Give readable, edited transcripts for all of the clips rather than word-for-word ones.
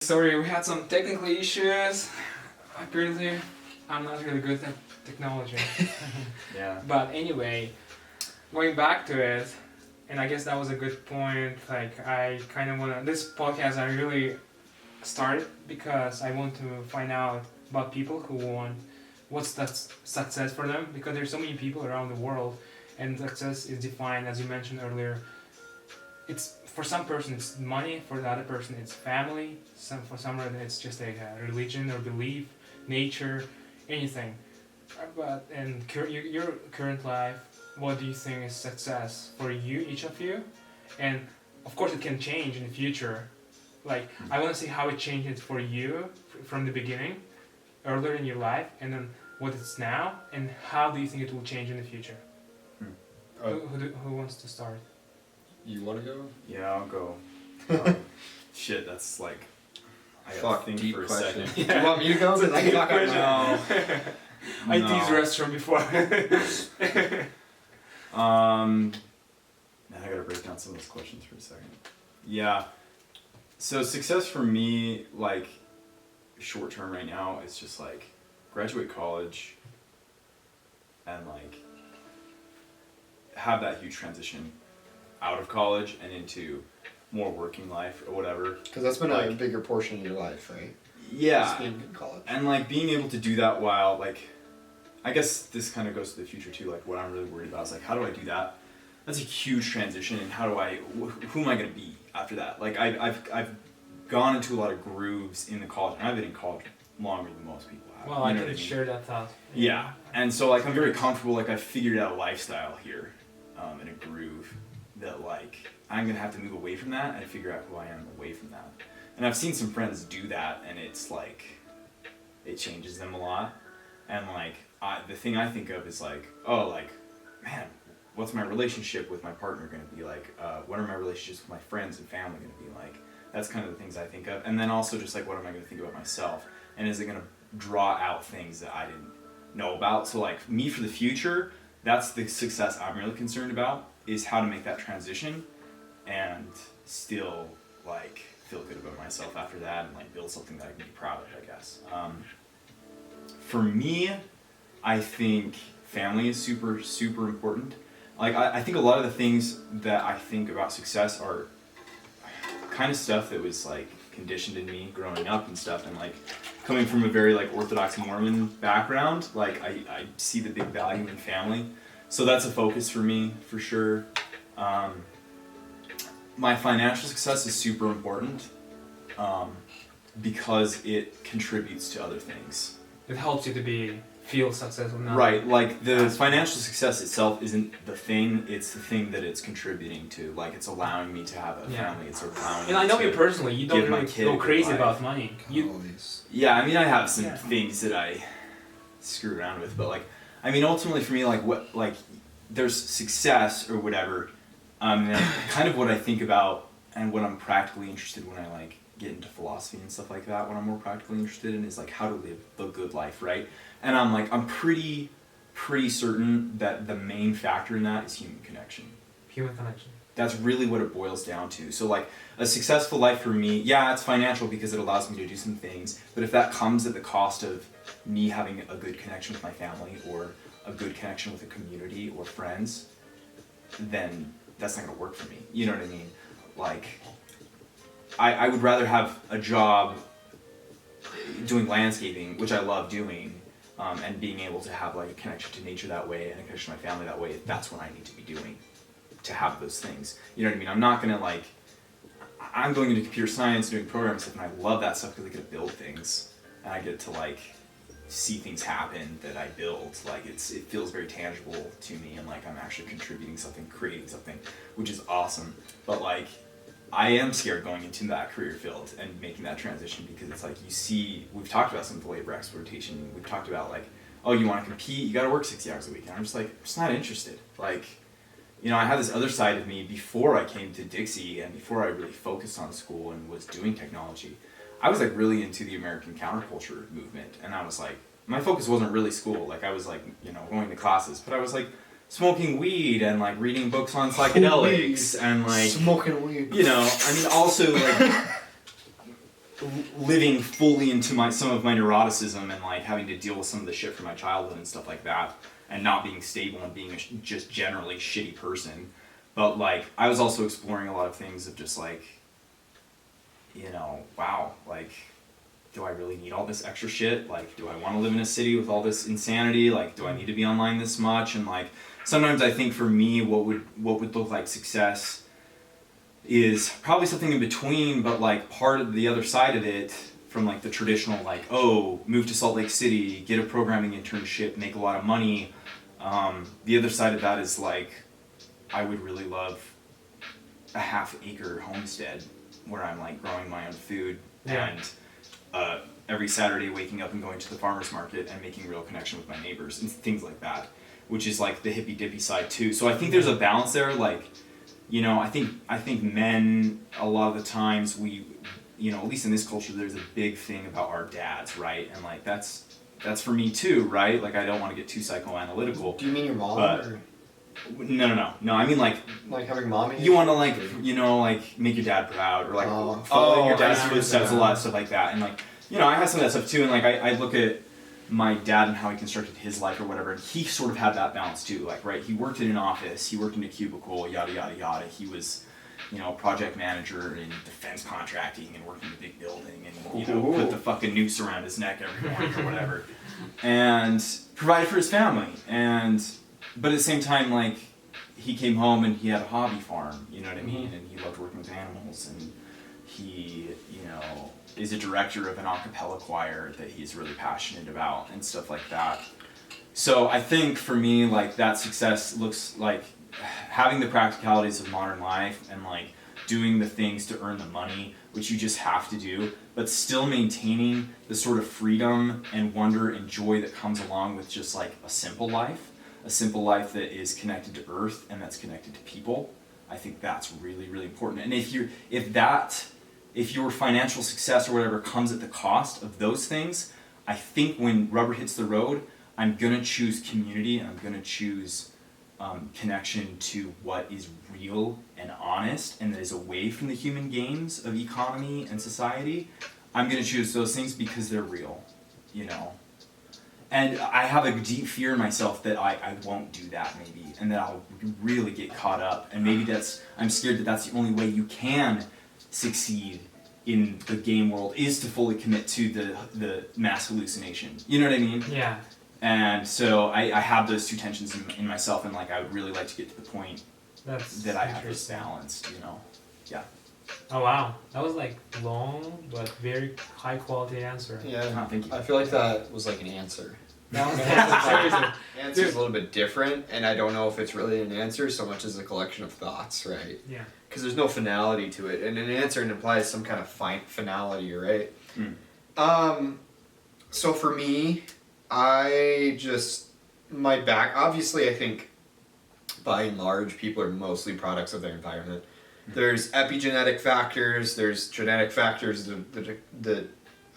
Sorry, we had some technical issues. Apparently, I'm not really good at technology. Yeah. But anyway, going back to it, and I guess that was a good point. Like, I kind of want to. This podcast I really started because I want to find out about people who want what's that success for them, because there's so many people around the world, and success is defined, as you mentioned earlier. It's for some person it's money, for the other person it's family, for some reason it's just a religion or belief, nature, anything. But in your current life, what do you think is success for you, each of you? And of course it can change in the future. Like, I want to see how it changes for you from the beginning, earlier in your life, and then what it's now, and how do you think it will change in the future? Who wants to start? You want to go? Yeah, I'll go. Shit, that's like... I gotta Fuck, think deep for a question. second. Do you want me to go? Because I can talk out now. I used restroom before. Now I gotta break down some of those questions for a second. Yeah. So success for me, like, short term right now, is just like graduate college and like have that huge transition out of college and into more working life or whatever. Because that's been like, a bigger portion of your life, right? Yeah. Just being in college. And like being able to do that while like, I guess this kind of goes to the future too. Like what I'm really worried about is like, how do I do that? That's a huge transition, and how do I? Who am I gonna be after that? Like I've gone into a lot of grooves in the college, and I've been in college longer than most people have. Well, I can share that thought. Yeah, and so like I'm very comfortable. Like I figured out a lifestyle here, in a groove that like I'm gonna have to move away from that and figure out who I am away from that. And I've seen some friends do that, and it's like it changes them a lot. And like the thing I think of is like, oh, like, man, what's my relationship with my partner gonna be like? What are my relationships with my friends and family gonna be like? That's kind of the things I think of. And then also just like, what am I gonna think about myself? And is it gonna draw out things that I didn't know about? So like me for the future, that's the success I'm really concerned about, is how to make that transition and still like feel good about myself after that, and like build something that I can be proud of, I guess. For me, I think family is super, super important. Like I think a lot of the things that I think about success are kind of stuff that was like conditioned in me growing up and stuff, and like coming from a very like Orthodox Mormon background, like I see the big value in family. So that's a focus for me, for sure. My financial success is super important, because it contributes to other things. It helps you to feel successful now. Right, like the financial success itself isn't the thing, it's the thing that it's contributing to. Like it's allowing me to have a family, it's allowing me. And I know to you personally, you don't really go crazy about money. Yeah, I mean I have some things that I screw around with, but like, I mean ultimately for me, like what, like there's success or whatever, and kind of what I think about and what I'm practically interested when I like get into philosophy and stuff like that, what I'm more practically interested in is like how to live the good life, right? And I'm pretty certain that the main factor in that is human connection. Human connection. That's really what it boils down to. So like a successful life for me, yeah, it's financial because it allows me to do some things, but if that comes at the cost of me having a good connection with my family or a good connection with a community or friends, then that's not gonna work for me. You know what I mean? Like, I would rather have a job doing landscaping, which I love doing, and being able to have like a connection to nature that way and a connection to my family that way. That's what I need to be doing to have those things. You know what I mean? I'm not gonna like, I'm going into computer science, doing programming stuff, and I love that stuff because I get to build things and I get to like see things happen that I build. Like it feels very tangible to me, and like I'm actually contributing something, creating something, which is awesome. But like, I am scared going into that career field and making that transition, because it's like you see, we've talked about some of the labor exploitation, we've talked about like, oh, you want to compete, you got to work 60 hours a week, and I'm just like, I'm just not interested. Like, you know, I had this other side of me before I came to Dixie and before I really focused on school and was doing technology. I was like really into the American counterculture movement, and I was like, my focus wasn't really school, like I was like, you know, going to classes, but I was like smoking weed and like reading books on psychedelics and like smoking weed. You know, I mean, also like living fully into some of my neuroticism and like having to deal with some of the shit from my childhood and stuff like that, and not being stable and being just generally shitty person. But like I was also exploring a lot of things of just like, you know, wow, like, do I really need all this extra shit? Like, do I want to live in a city with all this insanity? Like, do I need to be online this much? And like, sometimes I think for me, what would look like success is probably something in between, but like part of the other side of it from like the traditional like, oh, move to Salt Lake City, get a programming internship, make a lot of money. The other side of that is like, I would really love a half-acre homestead where I'm like growing my own food and every Saturday waking up and going to the farmer's market and making real connection with my neighbors and things like that, which is like the hippy-dippy side too. So I think there's a balance there. Like, you know, I think men, a lot of the times we, you know, at least in this culture, there's a big thing about our dads, right? And like that's for me too, right? Like I don't want to get too psychoanalytical. Do you mean your mom? But, or? No. I mean like Having mommy? you want to like, you know, like make your dad proud or like follow your dad's footsteps, a lot of stuff like that. And like, you know, I have some of that stuff too. And like I look at my dad and how he constructed his life or whatever, and he sort of had that balance too. Like, right, he worked in an office, he worked in a cubicle, yada yada yada. He was, you know, project manager in defense contracting and worked in a big building, and you know, put the fucking noose around his neck every morning or whatever, and provided for his family. But at the same time, like, he came home and he had a hobby farm, you know what I mean, and he loved working with animals, and he, you know, is a director of an a cappella choir that he's really passionate about and stuff like that. So I think for me, like, that success looks like having the practicalities of modern life and like doing the things to earn the money, which you just have to do, but still maintaining the sort of freedom and wonder and joy that comes along with just like a simple life that is connected to earth and that's connected to people. I think that's really, really important. And if your financial success or whatever comes at the cost of those things, I think when rubber hits the road, I'm gonna choose community and I'm gonna choose connection to what is real and honest and that is away from the human games of economy and society. I'm gonna choose those things because they're real, you know. And I have a deep fear in myself that I won't do that maybe, and that I'll really get caught up. And maybe I'm scared that that's the only way you can succeed in the game world is to fully commit to the mass hallucination. You know what I mean? Yeah. And so I have those two tensions in myself, and like I would really like to get to the point that I have this balance, you know? Yeah. Oh wow, that was like long but very high quality answer. Yeah, thank you. I feel like that was like an answer. Seriously. Answer's a little bit different, and I don't know if it's really an answer so much as a collection of thoughts, right? Yeah. Because there's no finality to it, and an answer implies some kind of finality, right? So for me, obviously I think by and large people are mostly products of their environment. There's epigenetic factors, there's genetic factors that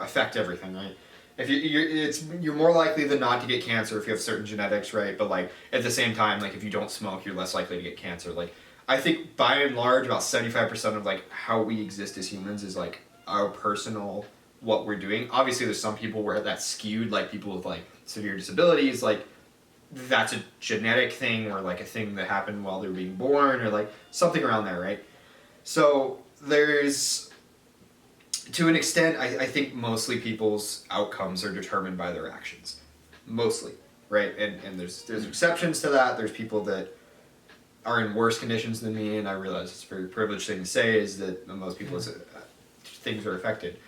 affect everything, right? If you're more likely than not to get cancer if you have certain genetics, right? But like at the same time, like if you don't smoke, you're less likely to get cancer. Like I think by and large, about 75% of like how we exist as humans is like our personal what we're doing. Obviously, there's some people where that's skewed, like people with like severe disabilities, like that's a genetic thing or like a thing that happened while they were being born or like something around there, right? So there's, to an extent, I think mostly people's outcomes are determined by their actions. Mostly, right? And there's exceptions to that. There's people that are in worse conditions than me, and I realize it's a very privileged thing to say, is that most people's things are affected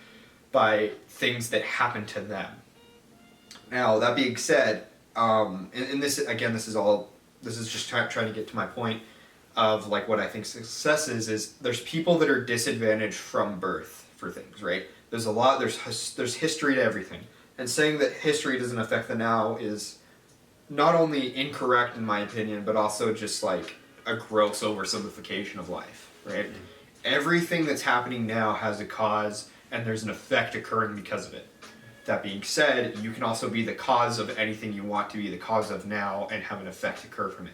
by things that happen to them. Now, that being said, and this, again, this is just trying to get to my point of like what I think success is there's people that are disadvantaged from birth for things, right? There's history to everything. And saying that history doesn't affect the now is not only incorrect in my opinion, but also just like a gross oversimplification of life, right? Mm-hmm. Everything that's happening now has a cause and there's an effect occurring because of it. That being said, you can also be the cause of anything you want to be the cause of now and have an effect occur from it.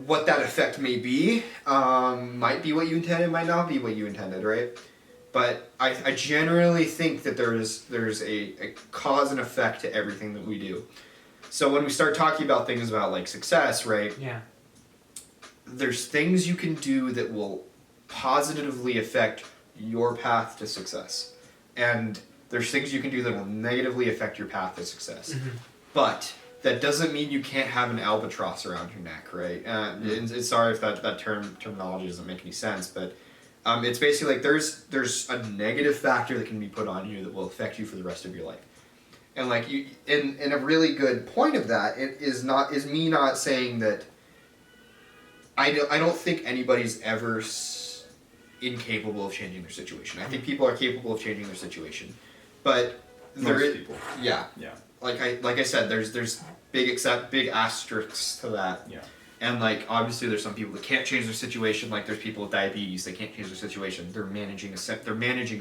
What that effect may be, might be what you intended, might not be what you intended, right? But I generally think that there's a cause and effect to everything that we do. So when we start talking about things about like success, right? Yeah. There's things you can do that will positively affect your path to success. And there's things you can do that will negatively affect your path to success. Mm-hmm. But that doesn't mean you can't have an albatross around your neck, right? And sorry if that terminology doesn't make any sense, but it's basically like there's a negative factor that can be put on you that will affect you for the rest of your life. And like you, and a really good point of that is me not saying that I don't think anybody's ever incapable of changing their situation. I think people are capable of changing their situation, but Most people. Yeah. Yeah. Like I said, there's big asterisks to that. Yeah. And like obviously there's some people that can't change their situation. Like there's people with diabetes, they can't change their situation. They're managing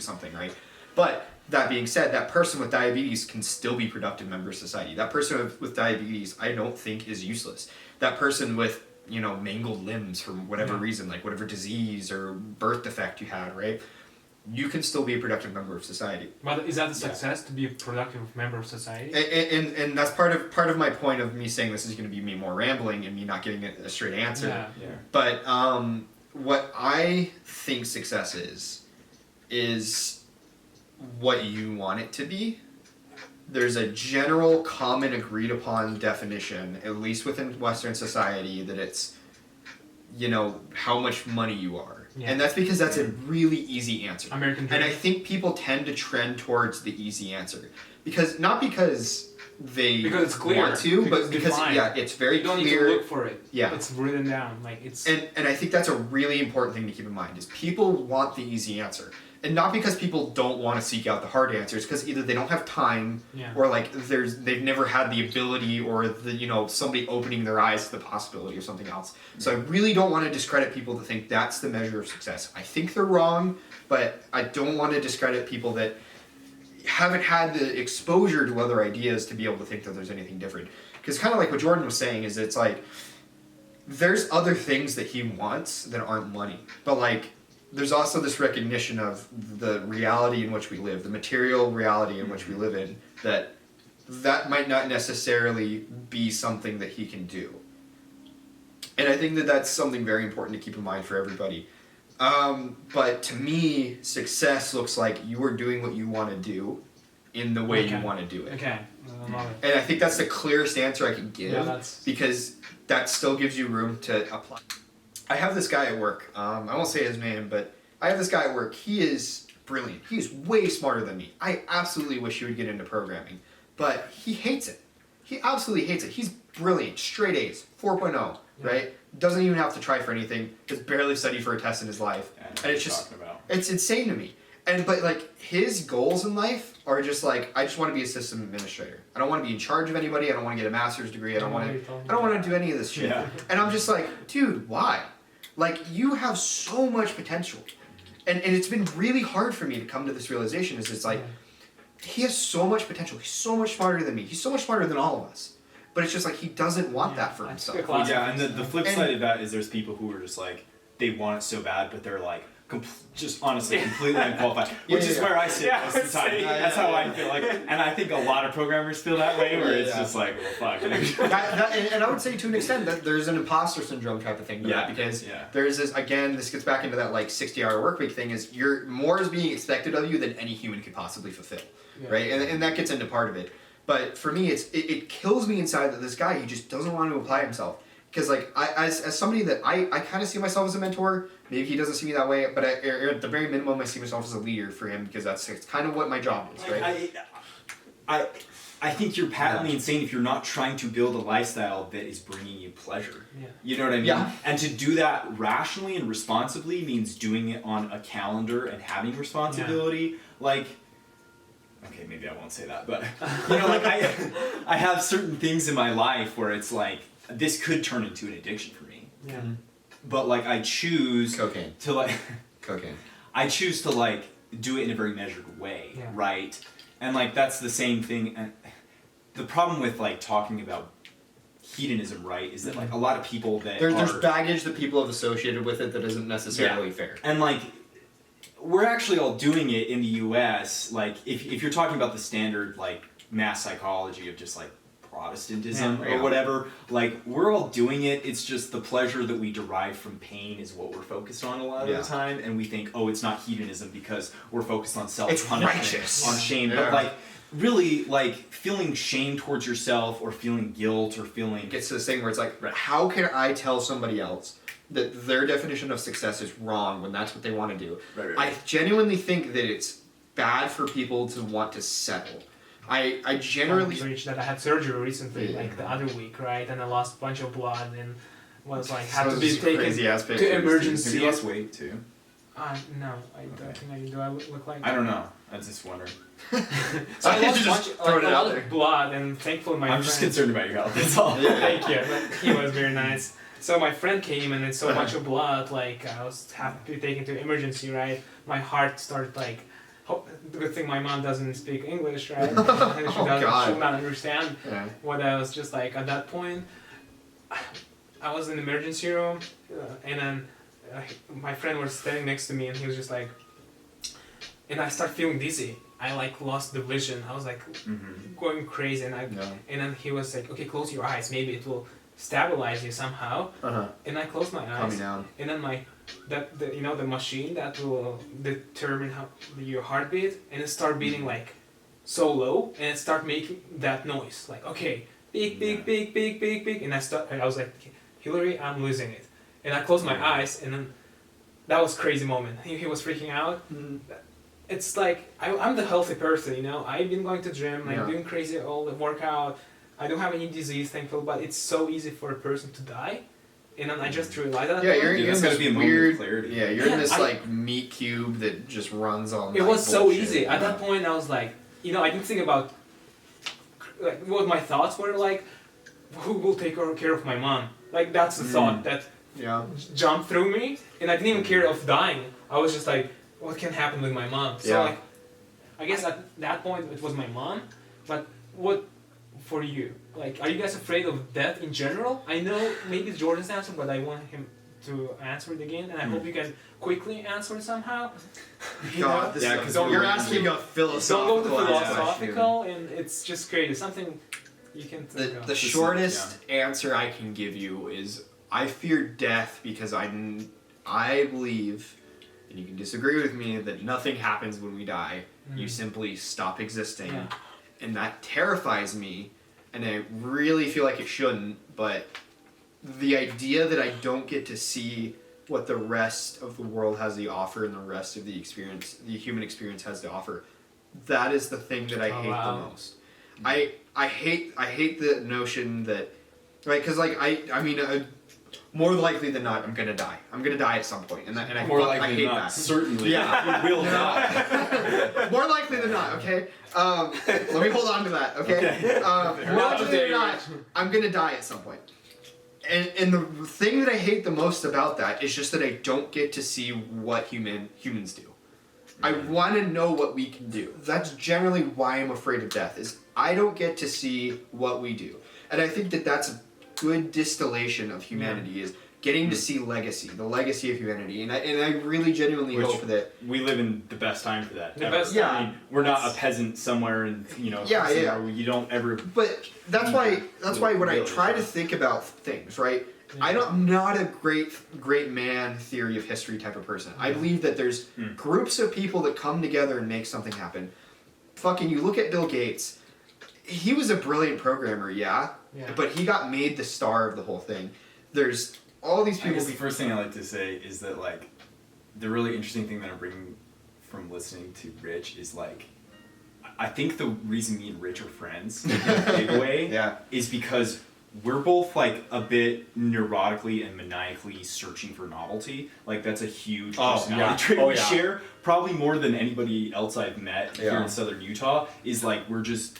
something, right? But that being said, that person with diabetes can still be a productive member of society. That person with diabetes, I don't think is useless. That person with mangled limbs for whatever reason, like whatever disease or birth defect you had, right? You can still be a productive member of society. But is that the success to be a productive member of society? And that's part of my point of me saying this is going to be me more rambling and me not giving it a straight answer. Yeah. But what I think success is what you want it to be. There's a general, common, agreed upon definition, at least within Western society, that it's, how much money you are. Yeah. And that's because that's a really easy answer. American dream. And I think people tend to trend towards the easy answer. Not because it's clear, want to, but because it's very clear. You don't need to look for it. Yeah. It's written down. And I think that's a really important thing to keep in mind, is people want the easy answer. And not because people don't want to seek out the hard answers, because either they don't have time, or like they've never had the ability, or somebody opening their eyes to the possibility or something else. So I really don't want to discredit people that think that's the measure of success. I think they're wrong, but I don't want to discredit people that haven't had the exposure to other ideas to be able to think that there's anything different. Because kind of like what Jordan was saying, is it's like there's other things that he wants that aren't money, but like there's also this recognition of the reality in which we live, the material reality in which we live in, that might not necessarily be something that he can do. And I think that that's something very important to keep in mind for everybody. But to me, success looks like you are doing what you want to do in the way you want to do it. Okay. I love it. And I think that's the clearest answer I can give, because that still gives you room to apply. I have this guy at work, I won't say his name, but I have this guy at work. He is brilliant. He is way smarter than me. I absolutely wish he would get into programming, but he hates it. He absolutely hates it. He's brilliant, straight A's, 4.0, right? Doesn't even have to try for anything, has barely studied for a test in his life. And it's just, it's insane to me. But like his goals in life are just like, I just want to be a system administrator. I don't want to be in charge of anybody. I don't want to get a master's degree. I don't want to do any of this shit. Yeah. And I'm just like, dude, why? Like, you have so much potential. And it's been really hard for me to come to this realization, is it's like, he has so much potential. He's so much smarter than me. He's so much smarter than all of us. But it's just like, he doesn't want that for himself. Yeah, and the flip side of that is there's people who are just like, they want it so bad, but they're like, just honestly completely unqualified, which is where I sit most of the time. That's how I feel like, and I think a lot of programmers feel that way, where it's just like, well, fuck. And I would say to an extent that there's an imposter syndrome type of thing to that, because there's this, again, this gets back into that like 60-hour work week thing, is more is being expected of you than any human could possibly fulfill, right? And that gets into part of it. But for me, it kills me inside that this guy, he just doesn't want to apply himself. Because like as somebody that I kind of see myself as a mentor. Maybe he doesn't see me that way, but at the very minimum, I see myself as a leader for him, because it's kind of what my job is, right? I think you're patently insane if you're not trying to build a lifestyle that is bringing you pleasure. Yeah. You know what I mean? Yeah. And to do that rationally and responsibly means doing it on a calendar and having responsibility. Yeah. Like, okay, maybe I won't say that, but like I have certain things in my life where it's like, this could turn into an addiction for me. Yeah. But like I choose cocaine. I choose to like do it in a very measured way, right? And like that's the same thing. And the problem with like talking about hedonism, right, is that like a lot of people that there's baggage that people have associated with it that isn't necessarily fair. And like we're actually all doing it in the U.S. Like, if you're talking about the standard, like, mass psychology of just, like, Protestantism or whatever, like, we're all doing it. It's just the pleasure that we derive from pain is what we're focused on a lot of the time, and we think, oh, it's not hedonism because we're focused on self-punishment, on shame. But, like, really, like, feeling shame towards yourself or feeling guilt or feeling... It gets to this thing where it's like, how can I tell somebody else that their definition of success is wrong when that's what they want to do? I genuinely think that it's bad for people to want to settle. I generally... that I had surgery recently, like the other week, right? And I lost a bunch of blood and was like, had to be taken to emergency. You lost weight too? No, I don't think I do. I look like... I don't know. I was just wondering. So I lost a lot of blood, and thankfully my friend... I'm just concerned about your health, that's all. Thank you. But he was very nice. So my friend came and it's so much of blood, like I was have to be taken to emergency, right? My heart started like... Good thing my mom doesn't speak English, right? She will not understand what I was just like at that point. I was in the emergency room, and then my friend was standing next to me, and he was just like, and I started feeling dizzy. I like lost the vision. I was like going crazy, and then he was like, okay, close your eyes. Maybe it will stabilize you somehow. And I closed my eyes, and then the machine that will determine how your heartbeat, and it started beating like so low, and it started making that noise like, okay, beep, and I was like, Hillary, I'm losing it. And I closed my eyes, and then that was a crazy moment. He was freaking out. It's like I'm the healthy person, you know. I've been going to gym, I'm doing crazy all the workout. I don't have any disease, thankfully, but it's so easy for a person to die. And then I just realized that. Yeah, you're in this be a weird clarity. Yeah, you're in this like meat cube that just runs all night. It was so easy. At that point, I was like, you know, I didn't think about like what my thoughts were like. Who will take care of my mom? Like that's the thought that jumped through me, and I didn't even care of dying. I was just like, what can happen with my mom? So like, I guess at that point it was my mom. But what for you? Like, are you guys afraid of death in general? I know maybe it's Jordan's answer, but I want him to answer it again, and I hope you can quickly answer it somehow. God, you're asking a philosophical. Don't go to philosophical, and it's just crazy. Something you can think of. The shortest answer I can give you is I fear death because I believe, and you can disagree with me, that nothing happens when we die. You simply stop existing. And that terrifies me, and I really feel like it shouldn't, but the idea that I don't get to see what the rest of the world has to offer and the rest of the human experience has to offer, that is the thing that I hate the most. I hate the notion that, right, because like, I mean, more likely than not, I'm gonna die. I'm gonna die at some point, and I hate that. Certainly, you will die. More likely than not, okay? Let me hold on to that, okay? More likely than not, I'm gonna die at some point. And the thing that I hate the most about that is just that I don't get to see what humans do. I want to know what we can do. That's generally why I'm afraid of death, is I don't get to see what we do. And I think that that's a good distillation of humanity, is getting to see legacy, the legacy of humanity, and I really genuinely hope that we live in the best time for that. I mean, we're not a peasant somewhere, in where you don't ever. But that's why when I try to think about things, right, I'm not a great man theory of history type of person. I believe that there's groups of people that come together and make something happen. Fucking, you look at Bill Gates. He was a brilliant programmer, but he got made the star of the whole thing. There's all these people. I guess the first thing I like to say is that, like, the really interesting thing that I'm bringing from listening to Rich is, like, I think the reason me and Rich are friends in a big way is because we're both, like, a bit neurotically and maniacally searching for novelty. Like, that's a huge personality trait we share. Probably more than anybody else I've met here in southern Utah, is, like, we're just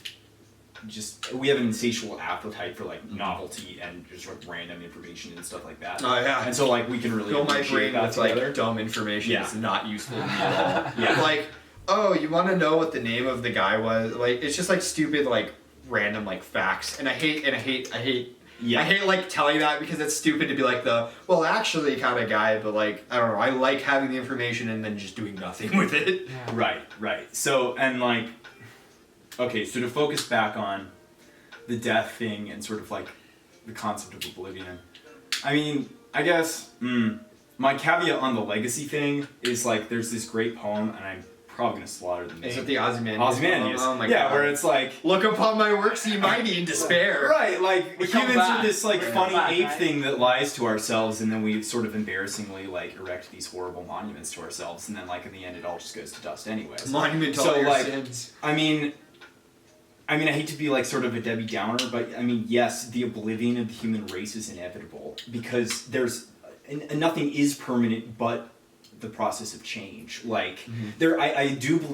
we have an insatiable appetite for, like, novelty and just, like, random information and stuff like that. And so, like, we can really fill my brain with like dumb information that's not useful to me at all. Like, oh, you want to know what the name of the guy was? Like, it's just like stupid, like, random, like, facts. And I hate Yeah. I hate like telling that because it's stupid to be like the well actually kind of guy, but like I don't know. I like having the information and then just doing nothing with it. Right. So and like, okay, so to focus back on the death thing and sort of like the concept of oblivion. I mean, I guess my caveat on the legacy thing is like there's this great poem, and I'm probably gonna slaughter the name. Is it the Ozymandias? Ozymandias. Oh my yeah, God. where it's like look upon my works, ye mighty, in despair. Right, like We come humans are back. this like We come funny back, ape right? thing that lies to ourselves, and then we sort of embarrassingly like erect these horrible monuments to ourselves, and then like in the end it all just goes to dust anyways. Monument to So, all your like, sins. I mean, I hate to be like sort of a Debbie Downer, but I mean, yes, the oblivion of the human race is inevitable because there's and nothing is permanent but the process of change. Like I do believe